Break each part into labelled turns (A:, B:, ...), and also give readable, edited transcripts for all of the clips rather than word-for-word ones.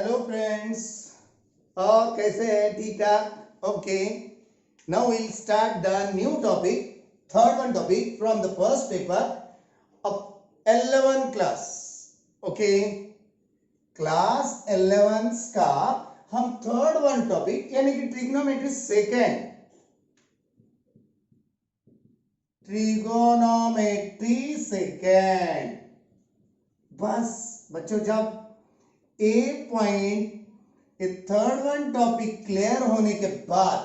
A: Hello friends, और कैसे हैं? ठीक ठाक? Okay, now we'll start the new topic, third one topic from the first paper of 11 class. Okay, class 11 का हम थर्ड वन टॉपिक यानी कि ट्रिग्नोमेट्री सेकेंड, ट्रिगोनोमेट्री सेकेंड। बस बच्चों, जब a point third one topic clear होने के बाद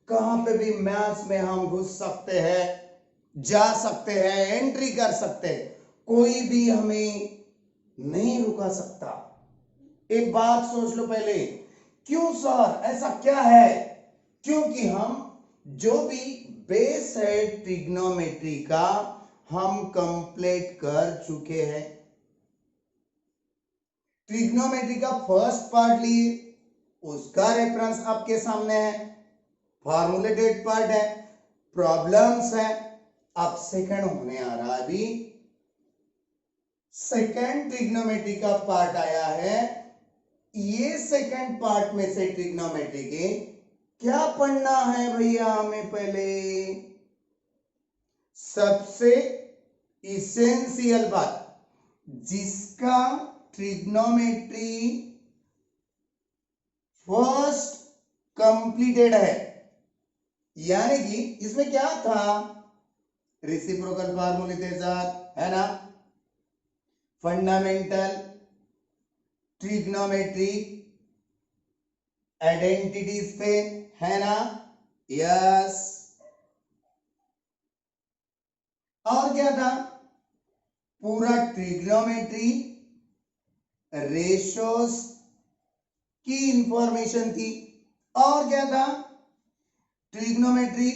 A: कहां पे भी मैथ्स में हम घुस सकते हैं, जा सकते हैं, एंट्री कर सकते हैं, कोई भी हमें नहीं रुका सकता। एक बात सोच लो पहले, क्यों सर ऐसा क्या है? क्योंकि हम जो भी बेस है ट्रिग्नोमेट्री का हम कंप्लीट कर चुके हैं। ट्रिग्नोमेट्री का फर्स्ट पार्ट लिए, उसका रेफरेंस आपके सामने है, फॉर्मुलेटेड पार्ट है, प्रॉब्लम्स है। अब सेकंड होने आ रहा है, अभी सेकंड ट्रिग्नोमेट्री का पार्ट आया है। ये सेकंड पार्ट में से ट्रिग्नोमेट्री के क्या पढ़ना है भैया हमें? पहले सबसे इसेंशियल बात, जिसका ट्रिग्नोमेट्री फर्स्ट कंप्लीटेड है, यानी कि इसमें क्या था? रेसिप्रोकल फार्मूले थे साथ, है ना? फंडामेंटल ट्रिग्नोमेट्री आइडेंटिटीज थे, है ना? यस। और क्या था? पूरा ट्रिग्नोमेट्री रेशियोज की इंफॉर्मेशन थी। और क्या था? ट्रिग्नोमेट्री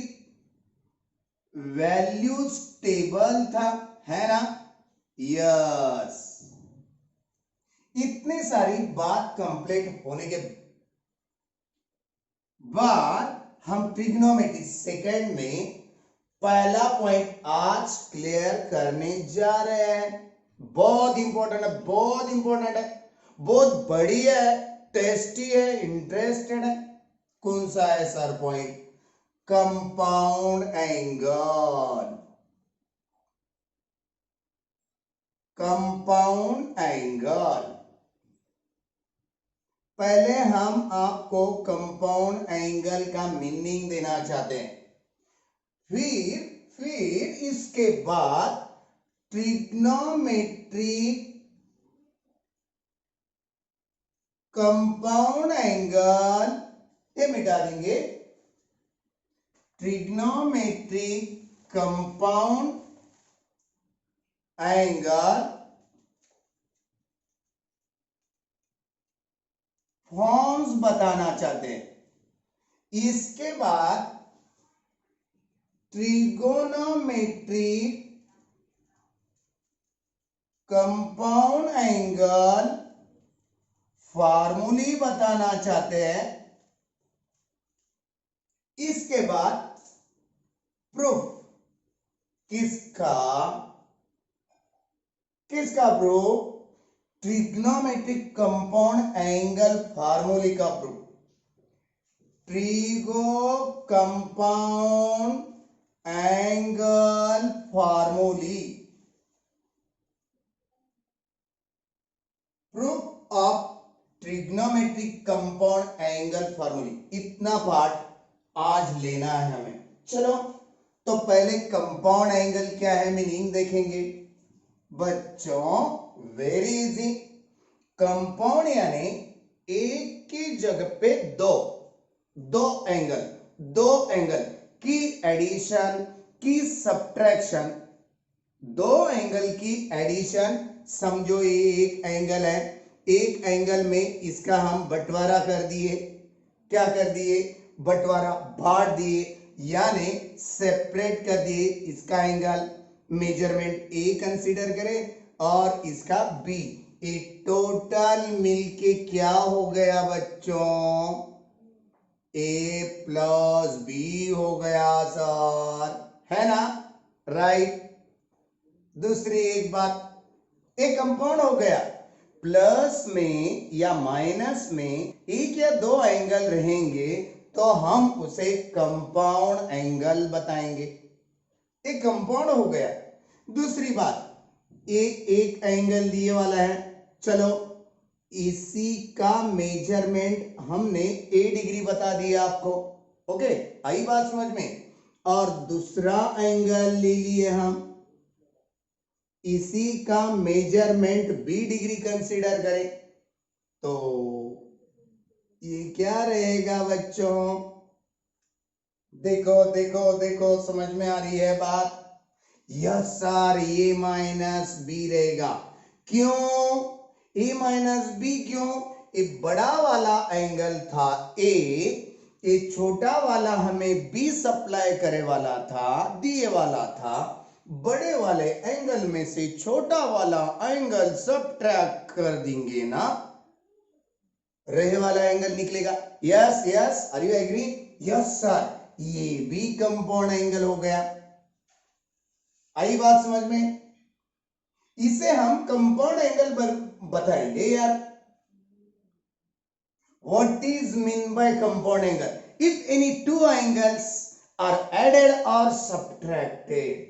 A: वैल्यूज टेबल था, है ना? यस। इतनी सारी बात कंप्लीट होने के बाद हम ट्रिग्नोमेट्री सेकंड में पहला पॉइंट आज क्लियर करने जा रहे हैं। बहुत इंपॉर्टेंट है, बहुत इंपॉर्टेंट है, बहुत बढ़िया है, टेस्टी है, इंटरेस्टेड है। कौन सा है sir point? Compound angle. Compound angle. पहले हम आपको कंपाउंड एंगल का मीनिंग देना चाहते हैं, फिर इसके बाद ट्रिग्नोमेट्री कंपाउंड एंगल ये मिटा देंगे। ट्रिग्नोमेट्री कंपाउंड एंगल फॉर्म्स बताना चाहते हैं। इसके बाद ट्रिगोनोमेट्री कंपाउंड एंगल फार्मूली बताना चाहते हैं। इसके बाद प्रूफ, किसका proof? Trigonometric compound angle formulae का proof. Trigo compound angle formulae, proof of trigonometric compound angle formulae. इतना पार्ट आज लेना है हमें। चलो, तो पहले कंपाउंड एंगल क्या है मीनिंग देखेंगे बच्चों। Very easy. कंपाउंड यानी एक की जगह पे दो एंगल की एडिशन की सब्ट्रैक्शन, दो एंगल की एडिशन। समझो ये एक एंगल है, एक एंगल में इसका हम बंटवारा कर दिए। क्या कर दिए? बंटवारा, बांट दिए, यानी सेपरेट कर दिए। इसका एंगल मेजरमेंट ए कंसीडर करें और इसका बी। ये टोटल मिलके क्या हो गया बच्चों? ए प्लस बी हो गया सर, है ना? राइट। दूसरी एक बात, एक कंपाउंड हो गया, प्लस में या माइनस में एक या दो एंगल रहेंगे तो हम उसे कंपाउंड एंगल बताएंगे। एक कंपाउंड हो गया। दूसरी बात, एक एंगल दिए वाला है, चलो इसी का मेजरमेंट हमने ए डिग्री बता दिया आपको। ओके, आई बात समझ में। और दूसरा एंगल ले लिए हम, इसी का मेजरमेंट बी डिग्री कंसीडर करें तो ये क्या रहेगा बच्चों? देखो देखो देखो, समझ में आ रही है बात? यस सर, ए माइनस बी रहेगा। क्यों ए माइनस बी? क्यों? ये बड़ा वाला एंगल था ए, ये छोटा वाला हमें बी सप्लाई करे वाला था, दिए वाला था। बड़े वाले एंगल में से छोटा वाला एंगल सबट्रैक्ट कर देंगे ना, रहे वाला एंगल निकलेगा। Yes yes, are you agree? Yes sir, ये भी कंपाउंड एंगल हो गया। आई बात समझ में? इसे हम कंपाउंड एंगल बताएंगे यार। What is mean by compound angle? If any two angles are added or subtracted,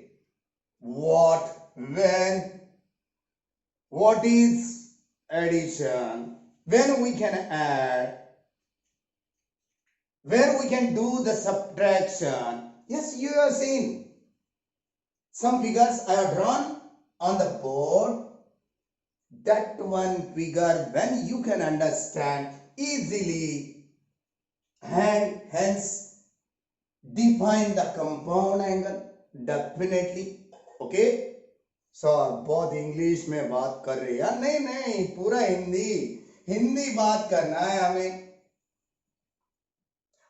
A: what, when, what is addition? When we can add, where we can do the subtraction. Yes, you have seen some figures I have drawn on the board. That one figure, when you can understand easily, and hence define the compound angle definitely. Okay, sir बहुत English में बात कर रहे हैं? नहीं नहीं, पूरा हिंदी हिंदी बात करना है हमें।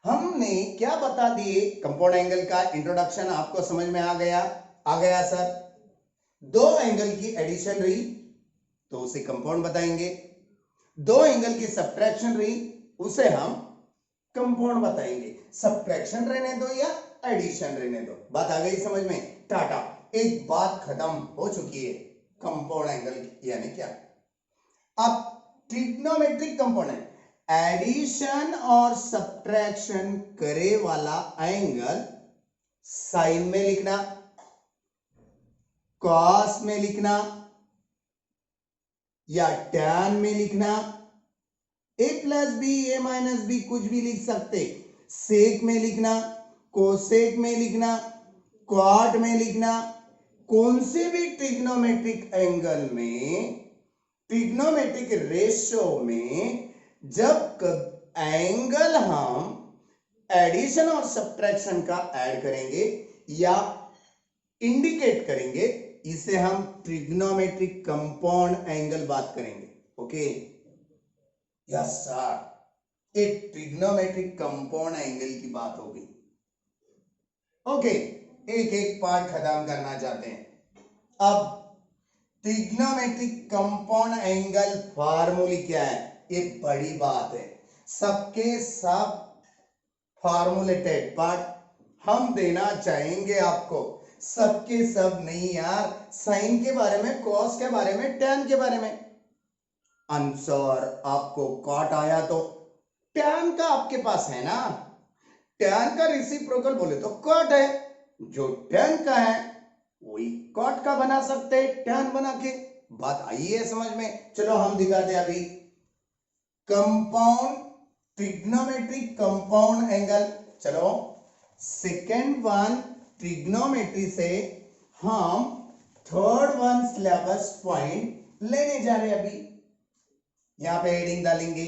A: हमने क्या बता दिए? कंपाउंड एंगल का इंट्रोडक्शन आपको समझ में आ गया? आ गया सर। दो एंगल की एडिशन रही तो उसे कंपाउंड बताएंगे, दो एंगल की सब्ट्रैक्शन रही उसे हम कंपाउंड बताएंगे। सब्ट्रैक्शन रहने दो या एडिशन रहने दो, बात आ गई समझ में? टाटा, एक बात खत्म हो चुकी है कंपाउंड एंगल यानी क्या। अब ट्रिग्नोमेट्रिक कंपाउंड, एडिशन और सब्ट्रैक्शन करे वाला एंगल साइन में लिखना, कॉस में लिखना या टैन में लिखना, ए प्लस बी, ए माइनस बी, कुछ भी लिख सकते। सेक में लिखना, कोसेक में लिखना, क्वाड में लिखना। कौन से भी ट्रिग्नोमेट्रिक एंगल में, ट्रिग्नोमेट्रिक रेशियो में जब एंगल हम एडिशन और सब्ट्रैक्शन का ऐड करेंगे या इंडिकेट करेंगे, इसे हम ट्रिग्नोमेट्रिक कंपाउंड एंगल बात करेंगे। ओके, यस सर, एक ट्रिग्नोमेट्रिक कंपाउंड एंगल की बात होगी। ओके, एक एक पार्ट खत्म करना चाहते हैं। अब ट्रिग्नोमेट्रिक कंपाउंड एंगल फार्मूले क्या है? ये बड़ी बात है। सबके सब फार्मूलेटेड पार्ट हम देना चाहेंगे आपको, सबके सब नहीं यार। साइन के बारे में, कॉस के बारे में, टैन के बारे में। आंसर आपको कॉट आया तो टैन का आपके पास है ना, टैन का रेसिप्रोकल बोले तो कॉट है। जो टैन का है वही कॉट का बना सकते हैं, टैन बना के। बात आई है समझ में? चलो हम दिखाते हैं अभी कंपाउंड, ट्रिग्नोमेट्रिक कंपाउंड एंगल। चलो सेकेंड वन ट्रिग्नोमेट्री से हम थर्ड वन सिलेबस पॉइंट लेने जा रहे हैं। अभी यहां पे हेडिंग डालेंगे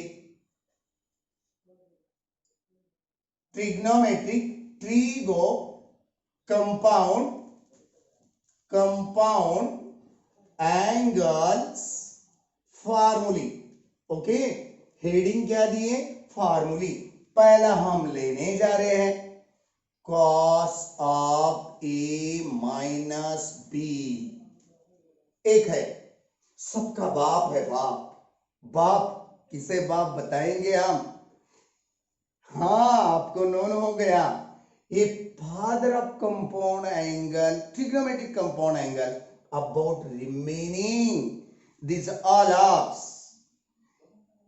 A: trigonometric, trigo compound, compound angles formulae. Okay, heading क्या दिए? फार्मूली। पहला हम लेने जा रहे हैं cos of A minus B. एक है, सबका बाप है, बाप। बाप किसे बाप बताएंगे हम? हाँ, आपको नोन हो गया। ये father of compound angle, trigonometric compound angle, about remaining this all ops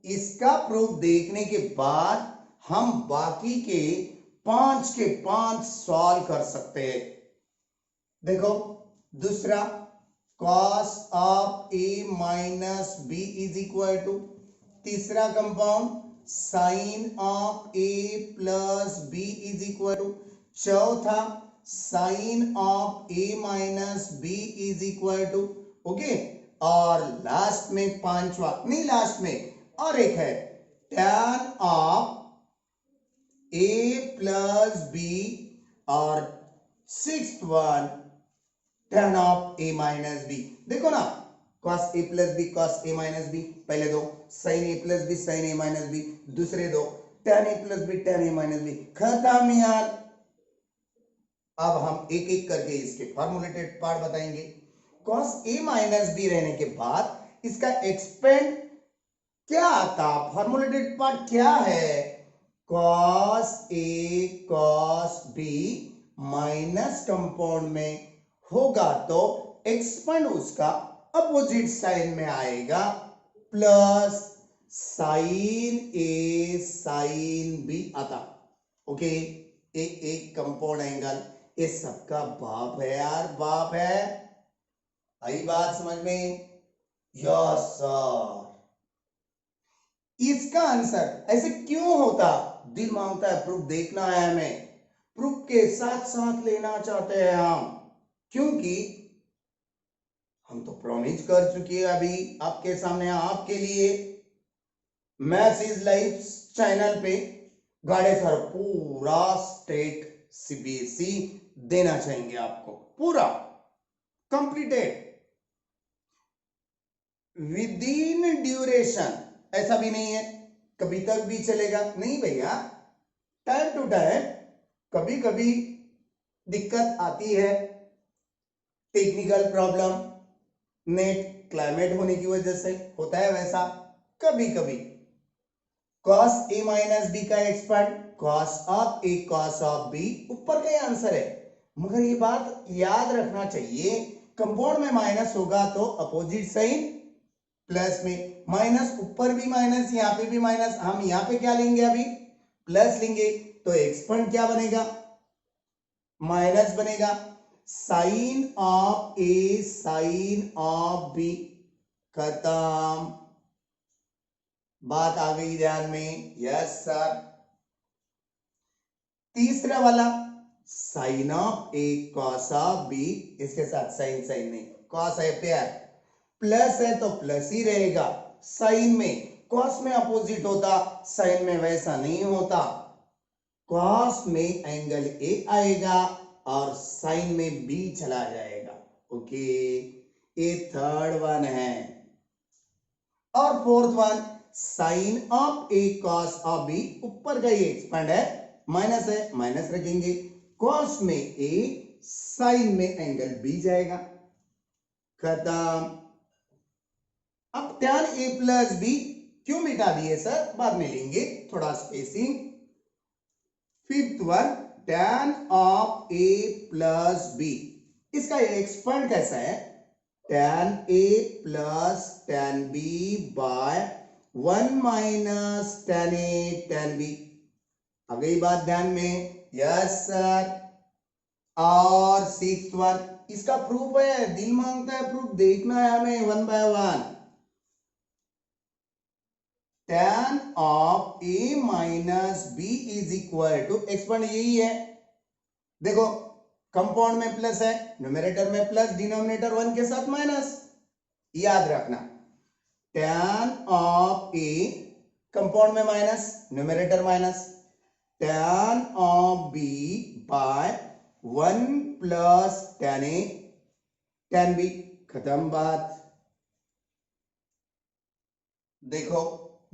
A: इसका प्रूफ देखने के बाद हम बाकी के 5 के 5 सॉल्व कर सकते हैं। देखो दूसरा, cos of a minus B is equal to, तीसरा compound sine of a plus B is equal to, चौथा sine of a minus B is equal to, okay. और लास्ट में पांचवा, नहीं लास्ट में और एक है, tan of a plus B, और sixth one tan of a minus B. देखो ना, cos a plus B cos a minus B, पहले दो, sin a plus B sin a minus B, दूसरे दो, tan a plus B tan a minus B, खत्म यार। अब हम एक एक करके इसके फॉर्मूलेटेड पार्ट बताएंगे। cos a माइनस बी रहने के बाद इसका एक्सपेंड क्या आता, फॉर्मूलेटेड पार्ट क्या है, cos a cos b minus compound में होगा तो एक्सपेंड उसका अपोजिट साइन में आएगा, plus sine A sine B आता, ओके। एक कंपाउंड एंगल, ये सबका बाप है यार, बाप है। आई बात समझ में? Yes sir. इसका आंसर ऐसे क्यों होता, दिल मांगता है, प्रूफ देखना है हमें, प्रूफ के साथ साथ लेना चाहते हैं हम, क्योंकि हम तो प्रॉमिस कर चुके हैं अभी आपके सामने, आपके लिए मैथ्स इज लाइफ चैनल पे गाड़े सर पूरा स्टेट सीबीएसई देना चाहेंगे आपको, पूरा कंप्लीटेड विद इन ड्यूरेशन। ऐसा भी नहीं है कभी तक भी चलेगा, नहीं भैया, टाइम टू टाइम कभी कभी दिक्कत आती है, टेक्निकल प्रॉब्लम, नेट क्लाइमेट होने की वजह से होता है वैसा कभी कभी। cos a माइनस बी का expand cos of a cos of b ऊपर का आंसर है, मगर ये बात याद रखना चाहिए, कंपाउंड में माइनस होगा तो अपोजिट साइन प्लस में, माइनस ऊपर भी माइनस यहाँ पे भी माइनस, हम यहाँ पे क्या लेंगे अभी, प्लस लेंगे, तो एक्सपेंड क्या बनेगा, माइनस बनेगा, sine of A sine of B, खत्म। बात आ गई ध्यान में? Yes sir. तीसरा वाला sine of A cos of B, इसके साथ साइन साइन नहीं, कॉस है पेयर, प्लस है तो प्लस ही रहेगा, साइन में, कॉस में अपोजिट होता, साइन में वैसा नहीं होता, कॉस में एंगल ए आएगा और साइन में बी चला जाएगा, ओके। ये थर्ड वन है। और fourth one sine of A cos of B, ऊपर का ये एक्सपेंड है, माइनस है, माइनस रखेंगे, कॉस में ए साइन में एंगल बी जाएगा, खत्म। अब tan a प्लस बी क्यों मिटा दिए सर, बाद में लेंगे, थोड़ा spacing. Fifth one tan of a plus B, इसका एक्सपेंड कैसा है, tan a plus tan b by 1 minus tan a tan b। आ गई बात ध्यान में? Yes sir. और सिक्स्थ वन, इसका प्रूफ है, दिल मांगता है प्रूफ देखना है हमें one by one. tan of a minus B is equal to, expand यही है, देखो कंपाउंड में प्लस है, न्यूमरेटर में प्लस, डिनोमिनेटर वन के साथ माइनस, याद रखना, tan ऑफ a कंपाउंड में minus, numerator minus, tan of b by 1 plus tan a tan b, खत्म बात। देखो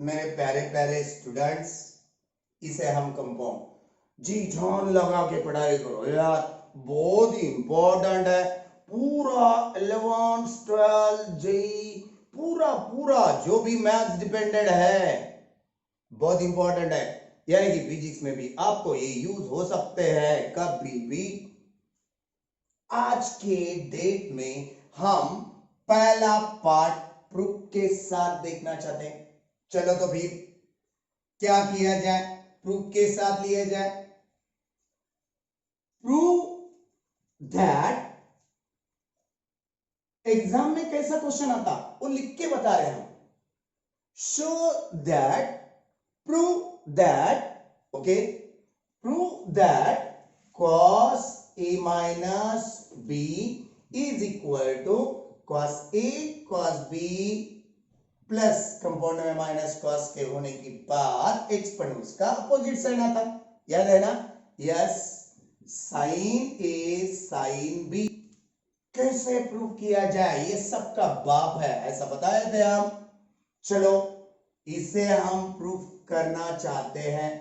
A: मेरे प्यारे प्यारे स्टूडेंट्स, इसे हम कंपाउंड जी जान लगा के पढ़ाई करो यार, बहुत ही इंपॉर्टेंट है, पूरा 11th 12th जेई पूरा पूरा जो भी मैथ्स डिपेंडेंट है बहुत इंपॉर्टेंट है, यानी कि फिजिक्स में भी आपको ये यूज हो सकते हैं कभी भी। आज के डेट में हम पहला पार्ट प्रूफ के साथ देखना चाहते हैं, चलो तो फिर क्या किया जाए, प्रूफ के साथ लिया जाए। प्रूव दैट, एग्जाम में कैसा क्वेश्चन आता वो लिख के बता रहे हैं हम। Show that, prove that, okay, prove that cos a minus b is equal to cos a cos b plus compound में माइनस कॉस के होने की बाद एक्सपोनेंस का अपोजिट साइन आता, याद है ना, yes, sign A sine B. कैसे प्रूव किया जाए, ये सबका बाप है, ऐसा बताए थे हम। चलो इसे हम प्रूफ करना चाहते हैं,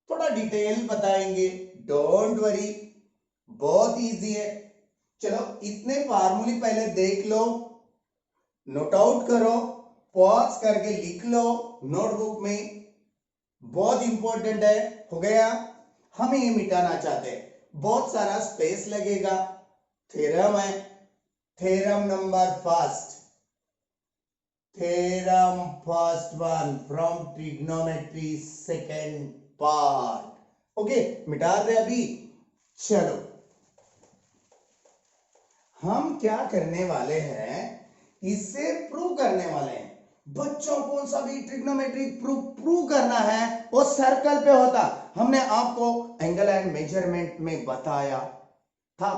A: थोड़ा डिटेल बताएंगे, डोंट वरी, बहुत इजी है। चलो इतने फार्मूले पहले देख लो, नोट आउट करो, पॉज करके लिख लो नोटबुक में, बहुत इंपॉर्टेंट है। हो गया, हम ये मिटाना चाहते हैं, बहुत सारा स्पेस लगेगा। थ्योरम है, theorem number first, theorem first one from trigonometry second part, okay, मिटा दे अभी। चलो हम क्या करने वाले हैं, इसे प्रूव करने वाले हैं। बच्चों कौन सा भी ट्रिग्नोमेट्रिक प्रूव करना है वो सर्कल पे होता, हमने आपको एंगल एंड मेजरमेंट में बताया था,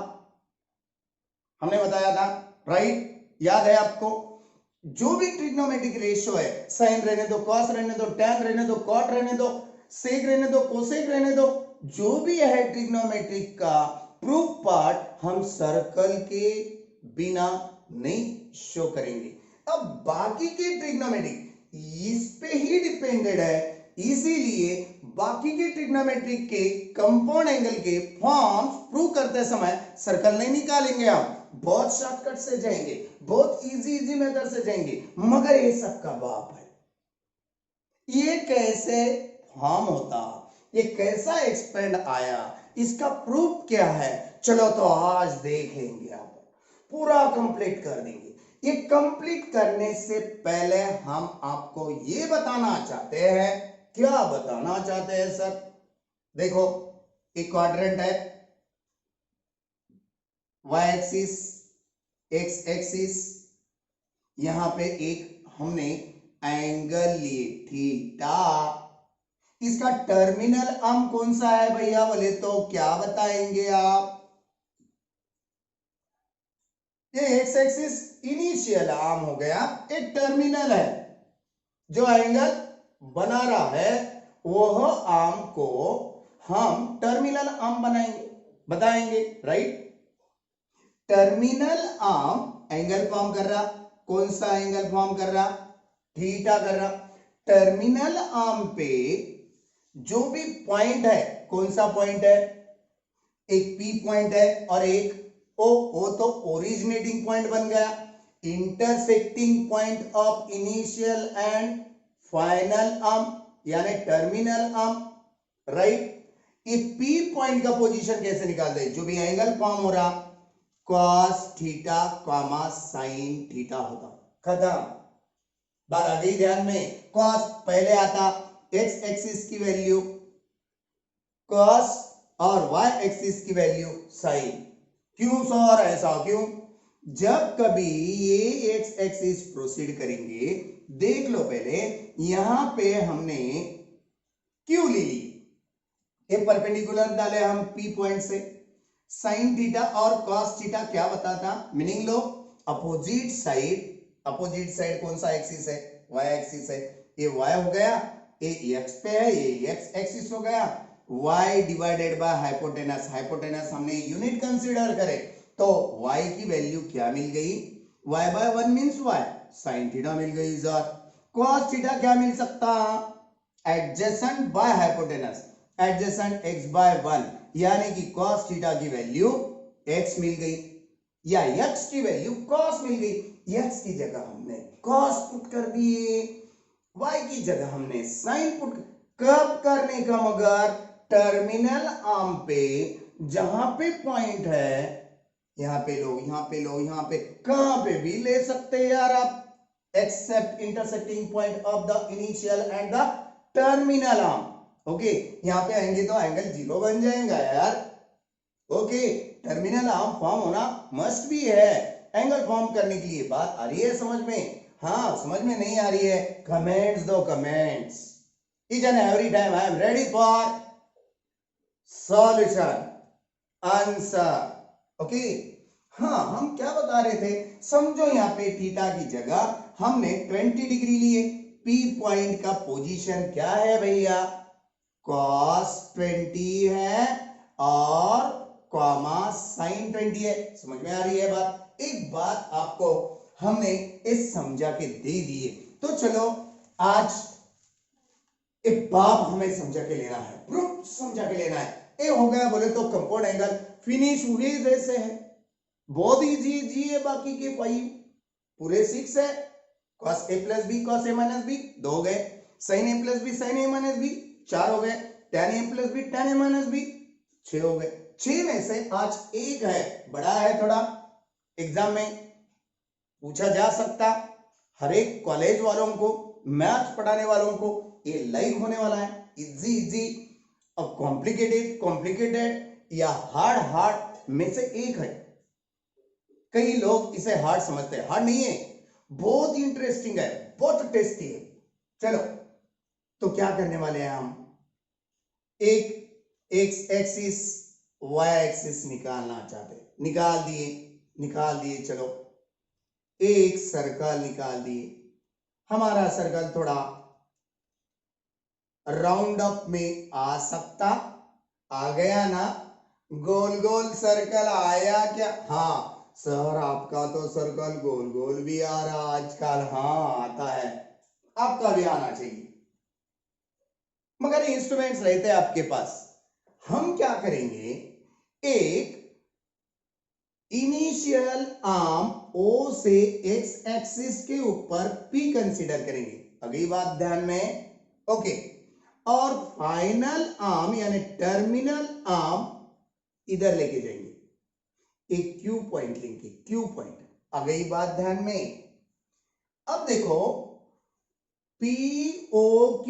A: हमने बताया था, राइट, याद है आपको। जो भी ट्रिग्नोमेट्रिक रेशियो है, साइन रहने दो, कॉस रहने दो, टैन रहने दो, कॉट रहने दो, सेक रहने दो, कोसेक रहने दो, जो भी है ट्रिग्नोमेट्रिक का प्रूफ पार्ट हम सर्कल के बिना नहीं शो करेंगे। अब बाकी के ट्रिग्नोमेट्रिक इस पे ही डिपेंडेड है, इसीलिए बाकी के ट्रिग्नोमेट्रिक के कंपाउंड एंगल के फॉर्म्स प्रूव करते समय सर्कल नहीं निकालेंगे, हम बहुत शॉर्टकट से जाएंगे, बहुत इजी मेथड से जाएंगे, मगर ये सबका बाप है। ये कैसे फॉर्म होता, ये कैसा एक्सपेंड आया, इसका प्रूफ क्या है, चलो तो आज देख लेंगे, आप पूरा कंप्लीट कर देंगे। ये कंप्लीट करने से पहले हम आपको ये बताना चाहते हैं, क्या बताना चाहते हैं सर, देखो एक क्वाड्रेंट है, वाई एक्सिस, एक्स एक्सिस, यहां पे एक हमने एंगल लिए थीटा, इसका टर्मिनल आर्म कौन सा है भैया, बोले तो क्या बताएंगे आप, ये एक्स एक्सिस इनिशियल आर्म हो गया, एक टर्मिनल है जो एंगल बना रहा है, वह आर्म को हम टर्मिनल आर्म बनाएंगे, बताएंगे, right. Terminal arm angle form कर रहा, कौन सा एंगल फॉर्म कर रहा, थीटा कर रहा। टर्मिनल आर्म पे जो भी पॉइंट है, कौन सा पॉइंट है, एक पी पॉइंट है और एक ओ तो ओरिजिनेटिंग पॉइंट बन गया, intersecting point of initial and final arm यानी टर्मिनल आर्म, राइट। ये पी पॉइंट का पोजीशन कैसे निकालते हैं, जो भी एंगल फॉर्म हो रहा cos theta comma sine theta होता, खत्म, बात आ गई ध्यान में। कॉस पहले आता एक्स एक्सिस की वैल्यू कॉस और वाई एक्सिस की वैल्यू साइन, क्यों सर ऐसा क्यों, जब कभी ये एक्स एक्सिस प्रोसीड करेंगे, देख लो पहले यहां पे हमने क्यू ले ली, ये परपेंडिकुलर डाले हम पी पॉइंट से, साइन थीटा और कॉस थीटा क्या बताता, मीनिंग लो अपोजिट साइड कौन सा एक्सिस है, वाई एक्सिस है, ये वाई हो गया, ये एक्स पे है, ये एक्स एक्सिस हो गया, y divided by hypotenuse, hypotenuse हमने यूनिट कंसीडर करे तो y की वैल्यू क्या मिल गई, y by 1 means y, sin theta मिल गई सर। cos थीटा क्या मिल सकता, adjacent by hypotenuse, adjacent x by 1, यानी कि cos थीटा की वैल्यू x मिल गई या x की वैल्यू cos मिल गई, x की जगह हमने cos पुट कर दिए, y की जगह हमने sin पुट, कब करने का, मगर टर्मिनल आर्म पे जहां पे पॉइंट है, यहां पे लो, यहां पे लो, यहां पे कहां पे भी ले सकते हैं यार आप, except intersecting point of the initial and the terminal arm. Okay, यहाँ पे आएंगे तो एंगल 0 बन जाएगा यार। ओके, टर्मिनल आर्म फॉर्म होना मस्ट भी है एंगल फॉर्म करने के लिए। बात आ रही है समझ में? हाँ, समझ में नहीं आ रही है कमेंट्स दो, comments. Each and every time I am ready for solution, answer. Okay, हाँ, हम क्या बता रहे थे? समझो यहाँ पे थीटा की जगह हमने 20 डिग्री लिए। पी पॉइंट का पोजीशन क्या है भैया? cos 20 है और कॉमा sin 20 है। समझ में आ रही है बात? एक बात आपको हमने इस समझा के दे दिए, तो चलो आज एक बात हमें समझा के लेना है, प्रूफ समझा के लेना है। ए हो गया बोले तो कंपाउंड एंगल फिनिश हुए जैसे है, बहुत इजी है। बाकी के 5 पूरे 6 है। cos a plus B cos a minus B 2 हो गए, sin a plus B sin a minus B 4 हो गए, tan a plus B tan a minus B 6 हो गए। 6 में से आज एक है, बड़ा है थोड़ा, एग्जाम में पूछा जा सकता। हर एक कॉलेज वालों को, मैथ्स पढ़ाने वालों को ये लाइक होने वाला है। इजी इजी और कॉम्प्लिकेटेड या हार्ड में से एक है। कई लोग इसे हार्ड समझते हैं, हार्ड नहीं है, बहुत इंटरेस्टिंग है, बहुत टेस्टी है। चलो, तो क्या करने वाले हैं हम? एक एक्स एक्सिस वाई एक्सिस निकालना चाहते हैं, निकाल दिए। चलो, एक सर्कल निकाल दिए। हमारा सर्कल थोड़ा राउंड अप में आ सकता, आ गया ना? गोल गोल सर्कल आया क्या? हाँ सर, आपका तो सर्कल गोल गोल भी आ रहा आजकल। हाँ, आता है, आपका भी आना चाहिए, मगर इंस्ट्रूमेंट्स रहते हैं आपके पास। हम क्या करेंगे? एक इनिशियल आर्म O से एक्स एक्सिस के ऊपर P कंसीडर करेंगे। अगली बात ध्यान में, ओके। और फाइनल आर्म यानी टर्मिनल आर्म इधर लेके जाएंगे, एक Q पॉइंट लेंगे, Q पॉइंट। आ गई बात ध्यान में? अब देखो, POQ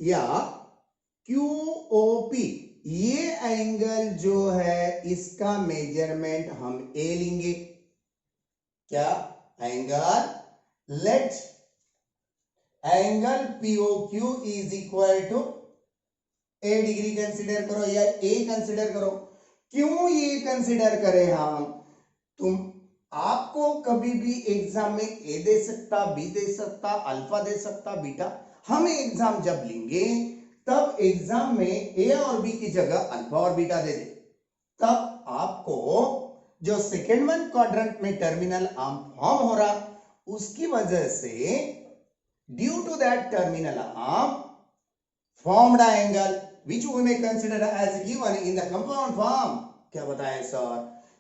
A: या QOP, ये एंगल जो है इसका मेजरमेंट हम A लेंगे। क्या angle? Let angle POQ is equal to A degree consider करो या A कंसीडर करो। क्यों ये कंसीडर करें हम? तुम आपको कभी भी एग्जाम में A दे सकता, B दे सकता, अल्फा दे सकता, बीटा। हम एग्जाम जब लेंगे तब एग्जाम में A और B की जगह अल्फा और बीटा दे दे, तब आपको जो सेकेंड वन क्वाड्रेंट में टर्मिनल आर्म फॉर्म हो रहा, उसकी वजह से due to that terminal arm formed an angle which we may consider as given in the compound form। क्या बताएं सर?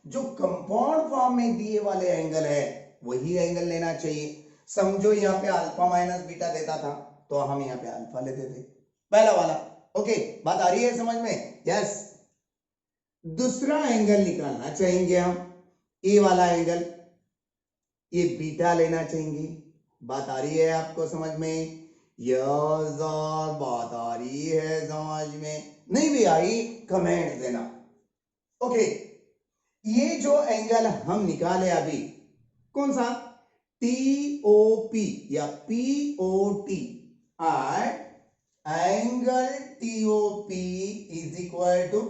A: जो कंपाउंड फॉर्म में दिए वाले एंगल है वही एंगल लेना चाहिए। समझो यहाँ पे अल्फा माइनस बीटा देता था तो हम यहाँ पे अल्फा लेते थे, पहला वाला। ओके, बात आ रही है समझ में? यस। दूसरा एंगल निकालना चाहेंगे हम, ए वाला एंगल, ये बीटा लेना चाहेंगे। बात आ रही है आपको समझ में? यस, और बात आ रही है समझ में? नहीं भी आई कमेंट देना। ओके, ये जो एंगल हम निकाले अभी, कौन सा? TOP या POT, and angle TOP is equal to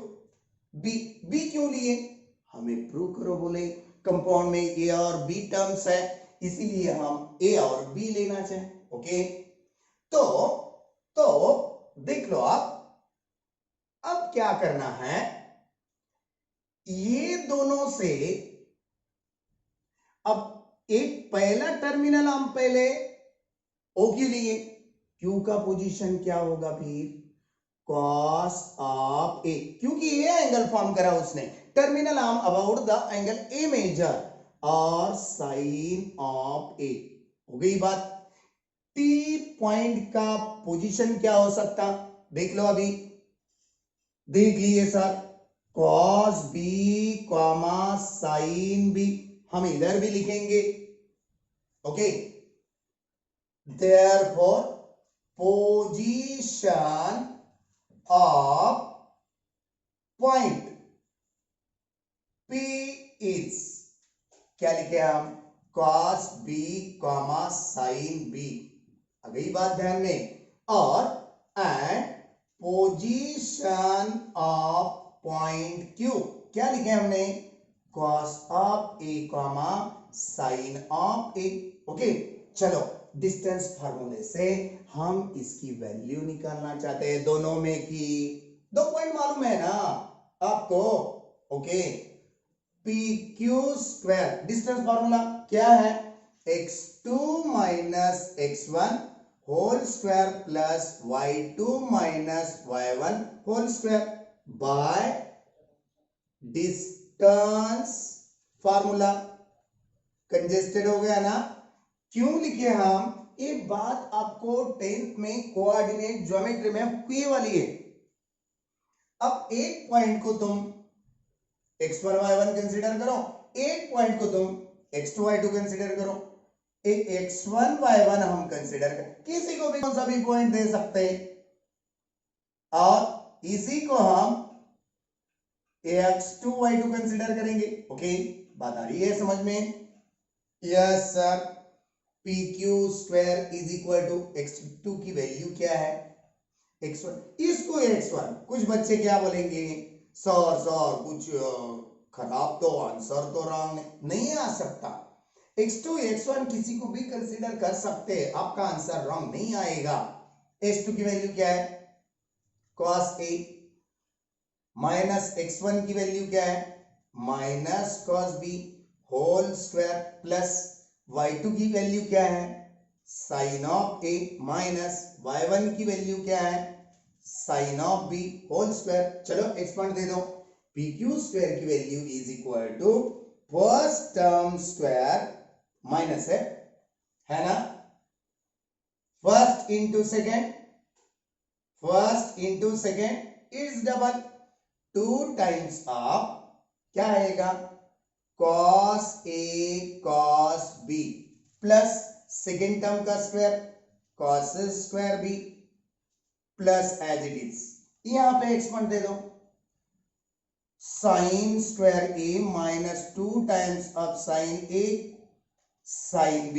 A: B। B क्यों लिए? हमें प्रूव करो बोले। कंपाउंड में A और B टर्म्स है, इसीलिए हम A और B लेना चाहें। ओके, तो देख लो आप, अब क्या करना है? ये दोनों से अब एक पहला टर्मिनल हम पहले OQ लिए, Q का पोजीशन क्या होगा फिर? cos ऑफ A, क्योंकि ये एंगल फॉर्म करा उसने, terminal arm about the angle A measure, और साइन ऑफ A। हो गई बात। T पॉइंट का पोजीशन क्या हो सकता? देख लो, अभी देख लिए sir, cos B comma sign B, हम इधर भी लिखेंगे। Okay, therefore position of point P is, क्या लिखे हम, cos B comma sin B, आ गई बात ध्यान में, और and position of point Q क्या लिखे हमने, cos of A comma sin of A। Okay, चलो डिस्टेंस फार्मूले से हम इसकी वैल्यू निकालना चाहते हैं, दोनों में की, दो पॉइंट मालूम है ना आपको। Okay, P Q square distance formula क्या है, x2 minus x1 whole square plus y2 minus y1 whole square by distance formula. Congested हो गया ना, क्यों लिखे हम, एक बात आपको 10th में कोऑर्डिनेट ज्योमेट्री में की वाली है। अब एक पॉइंट को तुम x1 y1 कंसीडर करो, एक पॉइंट को तुम x2 y2 कंसीडर करो, एक x1 y1 हम कंसीडर कर, किसी को भी कौन सा भी पॉइंट दे सकते हैं, और इसी को हम x2 y2 कंसीडर करेंगे। ओके, बात आ रही है समझ में, yes sir. P Q square is equal to x2 की वैल्यू क्या है, x1, इसको x1, कुछ बच्चे क्या बोलेंगे, सर कुछ खराब तो आंसर तो रॉन्ग नहीं आ सकता, x2 x1 किसी को भी कंसीडर कर सकते हैं, आपका आंसर रॉन्ग नहीं आएगा। x2 की वैल्यू क्या है, cos A, माइनस x1 की वैल्यू क्या है, minus cos B whole square plus y2 की वैल्यू क्या है, sine of A minus y1 की वैल्यू क्या है, sine of B whole square. चलो एक्सपांड दे दो, पी क्यू स्क्वायर की value is equal to first term square minus है ना, first into second, first into second is double, 2 times of क्या आएगा, cos A cos B plus second term का square cos square B plus as it is, यहां पे expand दे दो, sine square A minus 2 times of sine A sine B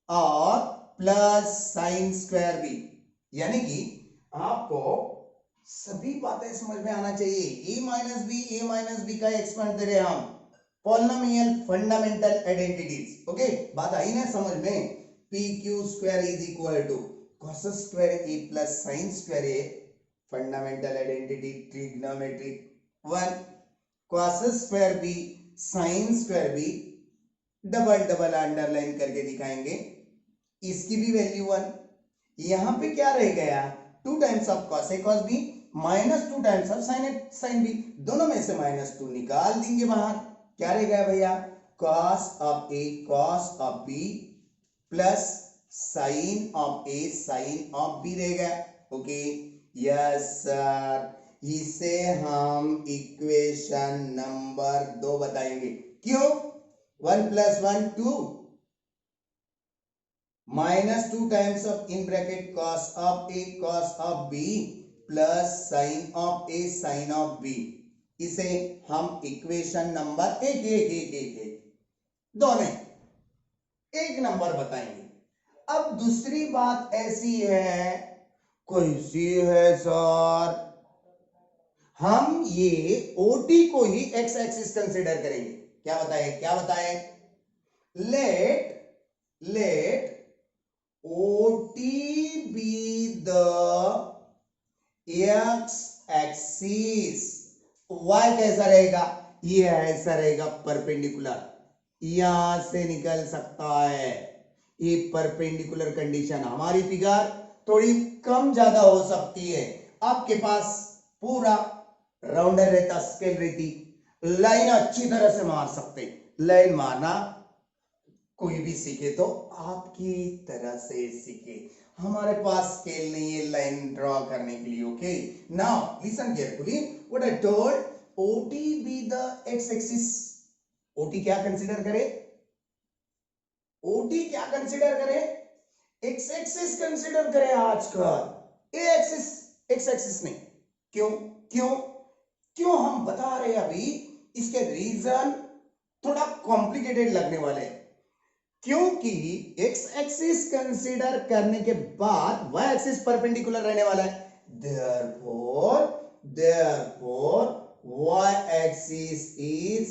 A: और plus sine square B, यानी कि आपको सभी बातें समझ में आना चाहिए। a माइनस बी का एक्सपेंड दे रहे हम, पॉलिनोमियल फंडामेंटल आइडेंटिटीज। ओके, बात आई ना समझ में, P Q square is equal to cos square a plus sine square a, fundamental identity trigonometric 1, cos square b sine square b, double double underline करके दिखाएंगे, इसकी भी वैल्यू 1, यहां पे क्या रह गया, 2 times of cos a cos b minus 2 times of sine a sine b, दोनों में से -2 निकाल देंगे बाहर, क्या रह गया भैया, cos of a cos of b plus sine of a sine of b रह गया। ओके, यस सर, इसे हम इक्वेशन नंबर 2 बताएंगे। क्यों, 1 plus 1 2, minus 2 times of in bracket cos of a cos of b plus sine of a sine of b, इसे हम equation number एक दोनों एक नंबर बताएंगे। अब दूसरी बात ऐसी है, कैसी है सर, हम ये OT को ही x एक्सिस कंसीडर करेंगे। क्या बताए, लेट OT be the x axis, y कैसा रहेगा, ये ऐसा रहेगा परपेंडिकुलर, यहां से निकल सकता है, ये परपेंडिकुलर कंडीशन, हमारी फिगर थोड़ी कम ज्यादा हो सकती है, आपके पास पूरा राउंडर रहता, स्केल रहती, लाइन अच्छी तरह से मार सकते, लाइन मारना कोई भी सीखे तो आपकी तरह से सीखे, हमारे पास स्केल नहीं है लाइन ड्रॉ करने के लिए। Okay, now listen carefully what I told, OT be the x axis, OT क्या कंसीडर करे, OT क्या कंसीडर करे, एक्स एक्सिस कंसिडर करें आजकल, ए एक्सिस, एक्स एक्सिस नहीं। क्यों? क्यों? क्यों हम बता रहे हैं अभी, इसके रीजन थोड़ा कॉम्प्लिकेटेड लगने वाले हैं, क्योंकि एक्स एक्सिस कंसीडर करने के बाद वाई एक्सिस परपेंडिकुलर रहने वाला है, therefore y axis is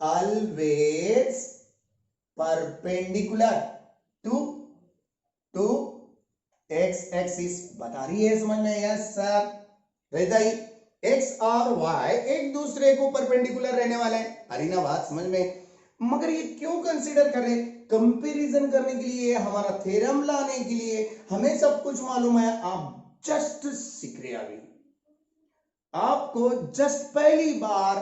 A: always perpendicular to x axis। बता रही है समझ में? Yes sir. रहता ही x और y एक दूसरे को परपेंडिकुलर रहने वाले हैं, आ रही ना बात समझ में? मगर ये क्यों कंसीडर करें? कंपैरिजन करने के लिए, हमारा थ्योरम लाने के लिए, हमें सब कुछ मालूम है, आप जस्ट सीख रहे अभी, आपको जस्ट पहली बार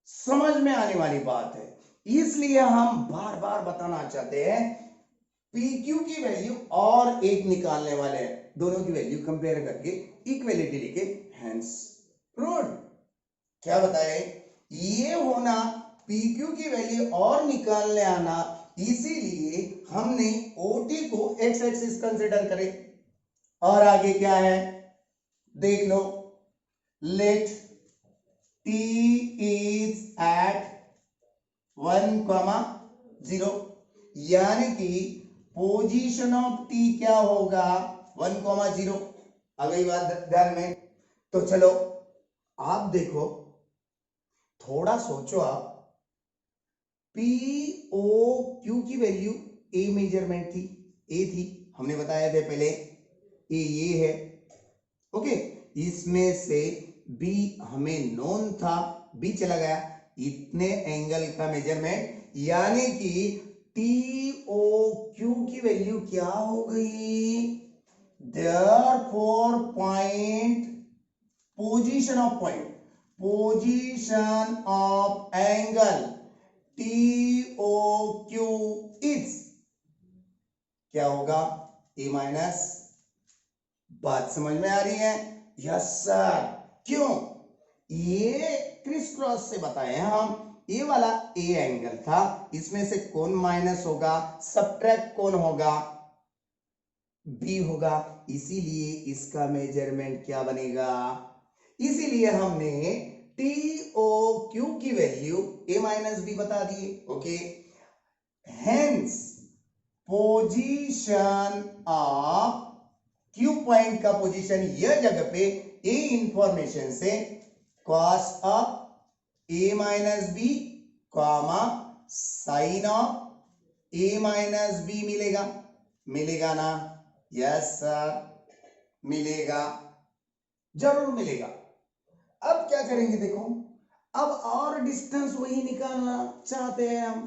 A: समझ में आने वाली बात है, इसलिए हम बार बार बताना चाहते हैं। PQ की वैल्यू और एक निकालने वाले हैं, दोनों की वैल्यू कंपेयर करके इक्वलिटी लेके हेंस प्रूव्ड। क्या बताए? ये होना PQ की वैल्यू और निकालने आना, इसीलिए हमने OT को एक्स एक्सिस कंसिडर करे। और आगे क्या है देख लो, लेट t is at 1,0, यानी कि पोजीशन ऑफ t क्या होगा 1,0। आ गई बात ध्यान में? तो चलो आप देखो, थोड़ा सोचो आप, POQ की वैल्यू ए मेजरमेंट थी, ए थी, हमने बताया था पहले, ए ये है, ओके। इसमें से बी हमें नोन था, बी चला गया, इतने एंगल का मेजरमेंट, यानी कि TOQ की वैल्यू क्या हो गई? Therefore point, position of angle TOQ is क्या होगा? A minus. बात समझ में आ रही है? Yes sir. क्यों? ये क्रिस क्रॉस से बताए हैं हम, ये वाला ए एंगल था, इसमें से कौन माइनस होगा, सबट्रैक्ट कौन होगा? बी होगा, इसीलिए इसका मेजरमेंट क्या बनेगा? इसीलिए हमने TOQ की वैल्यू ए माइनस बी बता दिए, okay. Hence position of Q point का पोजीशन यह जगह पे ए इंफॉर्मेशन से cos of A minus B comma sine of A minus B मिलेगा, मिलेगा ना? यस सर, मिलेगा, जरूर मिलेगा। अब क्या करेंगे देखो, अब और डिस्टेंस वही निकालना चाहते हैं हम,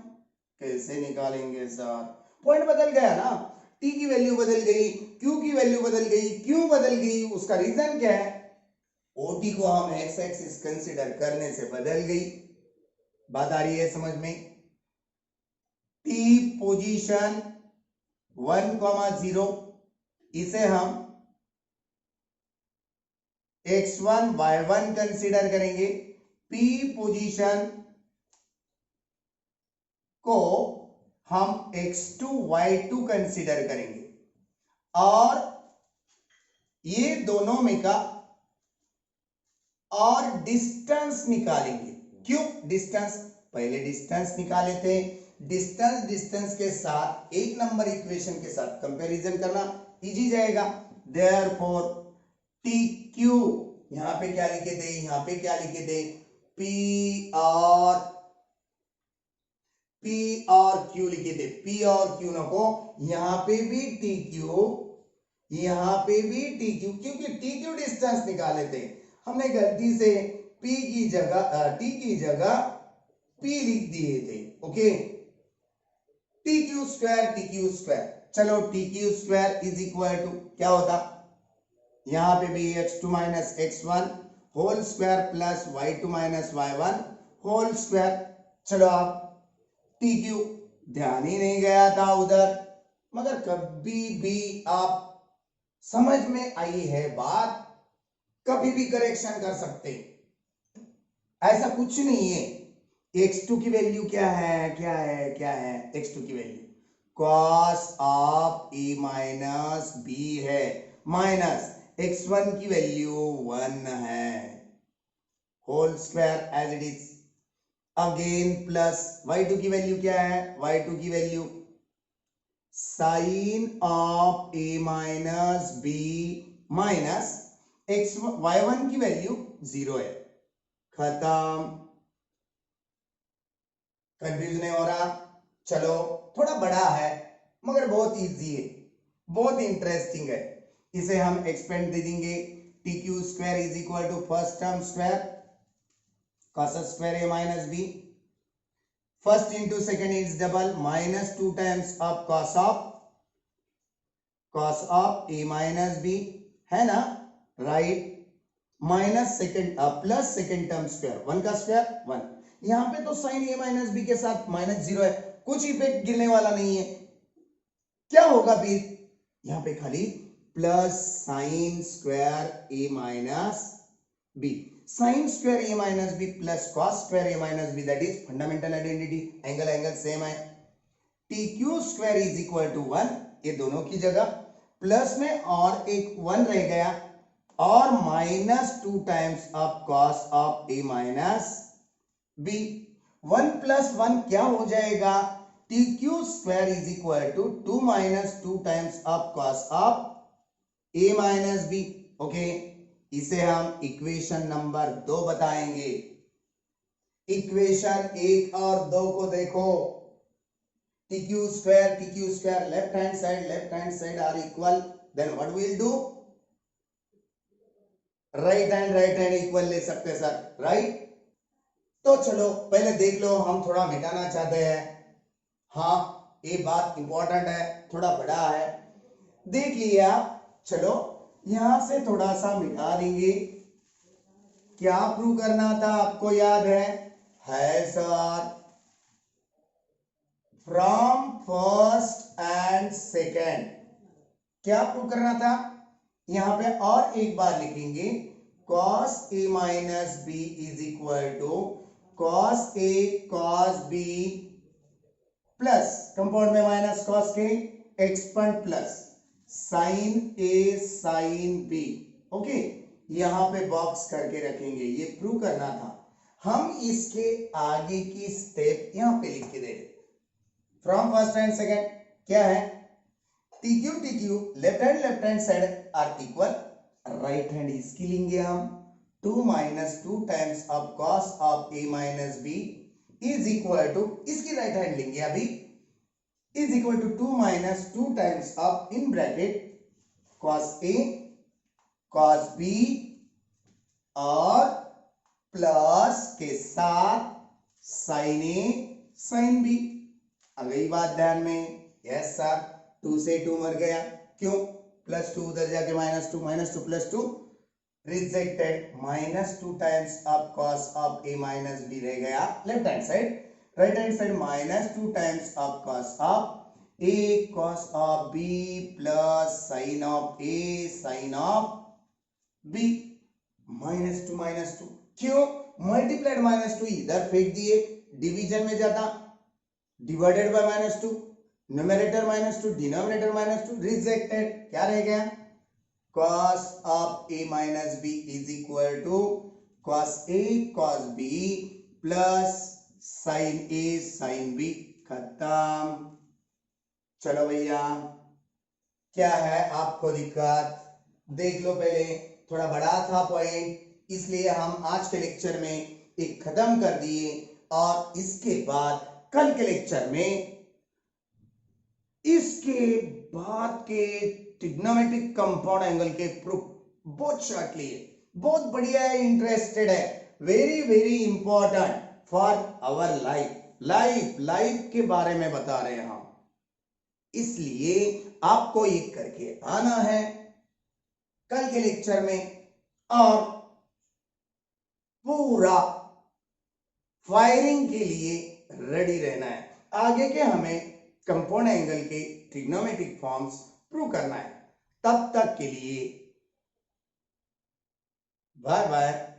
A: कैसे निकालेंगे सर? पॉइंट बदल गया ना, टी की वैल्यू बदल गई, क्यू की वैल्यू बदल गई, क्यों बदल गई उसका रीजन क्या है? ओटी को हम एक्स एक्सिस कंसीडर करने से बदल गई। बात आ रही है समझ में? टी पोजीशन 1,0, इसे हम x1 y1 कंसीडर करेंगे, p पोजीशन को हम x2 y2 कंसीडर करेंगे, और ये दोनों में का और डिस्टेंस निकालेंगे। क्यों डिस्टेंस? पहले डिस्टेंस निकाले थे, डिस्टेंस के साथ एक नंबर इक्वेशन के साथ कंपैरिजन करना इजी जाएगा। देयरफॉर TQ, यहां पे क्या लिखे थे, यहां पे क्या लिखे थे, P और Q लिखे थे, P और Q न को, यहां पे भी TQ, यहां पे भी TQ, क्योंकि TQ डिस्टेंस निकाले थे हमने, गलती से P की जगह T की जगह P लिख दिए थे, ओके। TQ स्क्वायर, चलो TQ square is equal to क्या होता, यहां पे भी x2 minus x1 whole square plus y2 minus y1 whole square. चलो आप TQ, ध्यान ही नहीं गया था उधर, मगर कभी भी आप समझ में आई है बात, कभी भी करेक्शन कर सकते, ऐसा कुछ नहीं है। x2 की वैल्यू क्या है, क्या है, क्या है x2 की value? Cos of A minus B है, माइनस x1 की वैल्यू 1 है, whole square as it is, again plus y2 की वैल्यू क्या है, y2 की value sine of A minus B minus x y1 की वैल्यू 0 है, खत्म। कंफ्यूज नहीं हो रहा? चलो, थोड़ा बड़ा है मगर बहुत इजी है, बहुत इंटरेस्टिंग है। इसे हम एक्सपेंड दे देंगे, T Q square is equal to first term square cos square A minus B, first into second is double minus 2 times of cos of A minus B, है ना, right, minus second plus second term square 1 का square 1, यहां पे तो sign ए minus B के साथ minus 0 है, कुछ इफेक्ट गिरने वाला नहीं है, क्या होगा फिर, यहां पे खाली plus sine square A minus B, sine square A minus B plus cos square A minus B, that is fundamental identity, angle same है, T Q square is equal to 1, ये दोनों की जगह प्लस में और एक 1 रह गया, और minus 2 times of cos of A minus B, 1 plus 1 क्या हो जाएगा, T Q square is equal to 2 minus 2 times of cos of A minus B, okay. इसे हम इक्वेशन नंबर 2 बताएंगे। इक्वेशन 1 और 2 को देखो, T Q square left hand side are equal, then what will do, right hand equal ले सकते हैं sir, right. तो चलो पहले देख लो, हम थोड़ा मिटाना चाहते हैं, हाँ ये बात इंपॉर्टेंट है, थोड़ा बड़ा है, देख लिया, चलो यहां से थोड़ा सा मिटा देंगे। क्या प्रूव करना था आपको याद है sir, from first and second, क्या प्रूव करना था, यहां पे और एक बार लिखेंगे, cos a minus B is equal to cos a cos b plus compound में माइनस cos के expand plus sine A sine B, okay, यहां पे बॉक्स करके रखेंगे, ये प्रूव करना था। हम इसके आगे की स्टेप यहां पे लिख के दे रहे, फ्रॉम फर्स्ट एंड सेकेंड क्या है, T Q left hand side are equal, right hand इसकी लेंगे हम, 2 minus 2 times of cos of A minus B is equal to, इसकी राइट हैंड लेंगे अभी, is equal to 2 minus 2 times of in bracket cos A cos B और plus के साथ sin A sin B, आ गई बात ध्यान में, यस सर, 2 से 2 मर गया, क्यों, प्लस 2 उधर जाके minus 2 plus 2 rejected, minus 2 times of cos of A minus B रह गया left hand side, right hand side minus 2 times of cos of A cos of B plus sin of A sin of B, minus 2 क्यों, multiplied minus 2 इधर फेंक दिए, division में जाता, divided by minus 2, numerator minus 2 denominator minus 2, rejected, क्या रह गया, cos of A minus B is equal to cos A cos B plus sine A sine B, खत्म। चलो भैया, क्या है आपको दिक्कत, देख लो, पहले थोड़ा बड़ा था पॉइंट, इसलिए हम आज के लेक्चर में एक खत्म कर दिए, और इसके बाद कल के लेक्चर में इसके बाद के ट्रिग्नोमेट्रिक कंपाउंड एंगल के प्रूफ बहुत शॉर्टली है, बहुत बढ़िया है, इंटरेस्टेड है, very very important for our life के बारे में बता रहे हैं हम, इसलिए आपको एक करके आना है कल के लेक्चर में, और पूरा फायरिंग के लिए रेडी रहना है, आगे के हमें कंपाउंड एंगल के ट्रिग्नोमेट्रिक फॉर्म्स प्रूव करना है, तब तक के लिए बाय बाय।